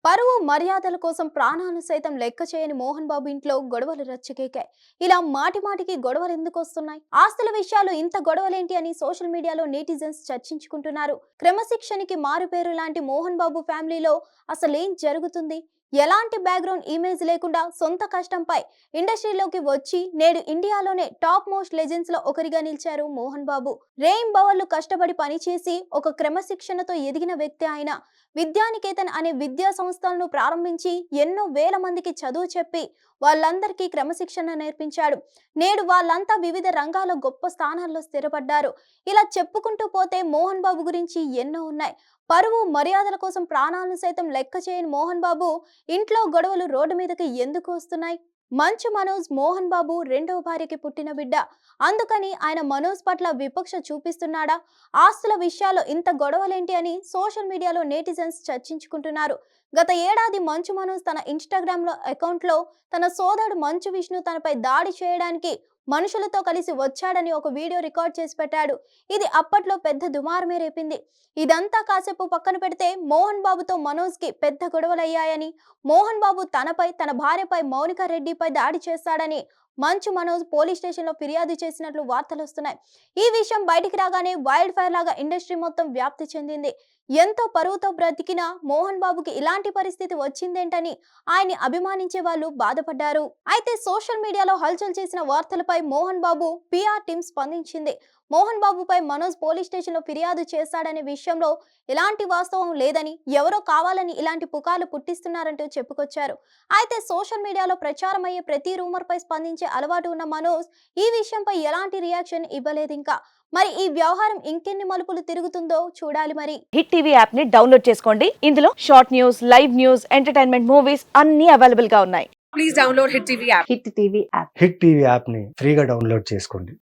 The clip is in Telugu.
పరువు మర్యాదల కోసం ప్రాణాలను సైతం లెక్క చేయని మోహన్ బాబు ఇంట్లో గొడవలు రచ్చకెక్కాయి. ఇలా మాటి మాటికి గొడవలు ఎందుకు వస్తున్నాయి, ఆస్తుల విషయాలు ఇంత గొడవలేంటి అని సోషల్ మీడియాలో నెటిజన్స్ చర్చించుకుంటున్నారు. క్రమశిక్షణకి మారుపేరు లాంటి మోహన్ బాబు ఫ్యామిలీలో అసలేం జరుగుతుంది? ఎలాంటి బ్యాక్గ్రౌండ్ ఇమేజ్ లేకుండా సొంత కష్టంపై ఇండస్ట్రీలోకి వచ్చి నేడు ఇండియాలోనే టాప్ మోస్ట్ లెజెండ్స్ లో ఒకరిగా నిలిచారు మోహన్ బాబు. రెయిన్ బవర్లు కష్టపడి పనిచేసి ఒక క్రమశిక్షణతో ఎదిగిన వ్యక్తి ఆయన. విద్యానికేతన్ అనే విద్యా సంస్థలను ప్రారంభించి ఎన్నో వేల మందికి చదువు చెప్పి వాళ్ళందరికీ క్రమశిక్షణ నేర్పించాడు. నేడు వాళ్ళంతా వివిధ రంగాల్లో గొప్ప స్థానాల్లో స్థిరపడ్డారు. ఇలా చెప్పుకుంటూ పోతే మోహన్ బాబు గురించి ఎన్నో ఉన్నాయి. పరువు మర్యాదల కోసం ప్రాణాలను సైతం లెక్క చేయని మోహన్ బాబు ఇంట్లో గొడవలు రోడ్డు మీదకి ఎందుకు వస్తున్నాయి? మంచు మనోజ్ మోహన్ బాబు రెండవ భార్యకి పుట్టిన బిడ్డ. అందుకని ఆయన మనోజ్ పట్ల విపక్ష చూపిస్తున్నాడా? ఆస్తుల విషయాల్లో ఇంత గొడవలేంటి అని సోషల్ మీడియాలో నెటిజన్స్ చర్చించుకుంటున్నారు. గత ఏడాది మంచు మనోజ్ తన ఇన్స్టాగ్రామ్ అకౌంట్ లో తన సోదరుడు మంచు విష్ణు తనపై దాడి చేయడానికి మనుషులతో కలిసి వచ్చాడని ఒక వీడియో రికార్డ్ చేసి పెట్టాడు. ఇది అప్పట్లో పెద్ద దుమారమే రేపింది. ఇదంతా కాసేపు పక్కన పెడితే మోహన్ బాబుతో మనోజ్ కి పెద్ద గొడవలయ్యాయని, మోహన్ బాబు తనపై తన భార్యపై మౌనిక రెడ్డిపై దాడి చేశాడని మంచు మనోజ్ పోలీస్ స్టేషన్ లో ఫిర్యాదు చేసినట్లు వార్తలు వస్తున్నాయి. ఈ విషయం బయటికి రాగానే వైల్డ్ ఫైర్ లాగా ఇండస్ట్రీ మొత్తం వ్యాప్తి చెందింది. ఎంతో పరువుతో బ్రతికిన మోహన్ బాబుకి ఇలాంటి పరిస్థితి వచ్చిందేంటని ఆయన్ని అభిమానించే వాళ్ళు బాధపడ్డారు. అయితే సోషల్ మీడియాలో హల్చల్ చేసిన వార్తలపై మోహన్ బాబు పిఆర్ టీం స్పందించింది. మోహన్ బాబుపై మనోజ్ పోలీస్ స్టేషన్ లో ఫిర్యాదు చేశాడనే విషయంలో ఎలాంటి వాస్తవం లేదని, ఎవరో కావాలని ఇలాంటి పుకార్లు పుట్టిస్తున్నారంటూ చెప్పుకొచ్చారు. అయితే సోషల్ మీడియాలో ప్రచారం అయ్యే ప్రతి రూమర్ పై స్పందించే అలవాటు ఉన్న మనోజ్ ఈ విషయంపై ఎలాంటి రియాక్షన్ ఇవ్వలేదు. ఇంకా మరి ఈ వ్యవహారం ఇంకెన్ని మలుపులు తిరుగుతుందో చూడాలి. మరి హిట్ టీవీ యాప్ ని డౌన్లోడ్ చేసుకోండి. ఇందులో short news, live news, entertainment movies అన్ని అవైలబుల్ గా ఉన్నాయి. Please download Hit TV app. Hit TV app hit TV యాప్ని ఫ్రీగా డౌన్లోడ్ చేసుకోండి.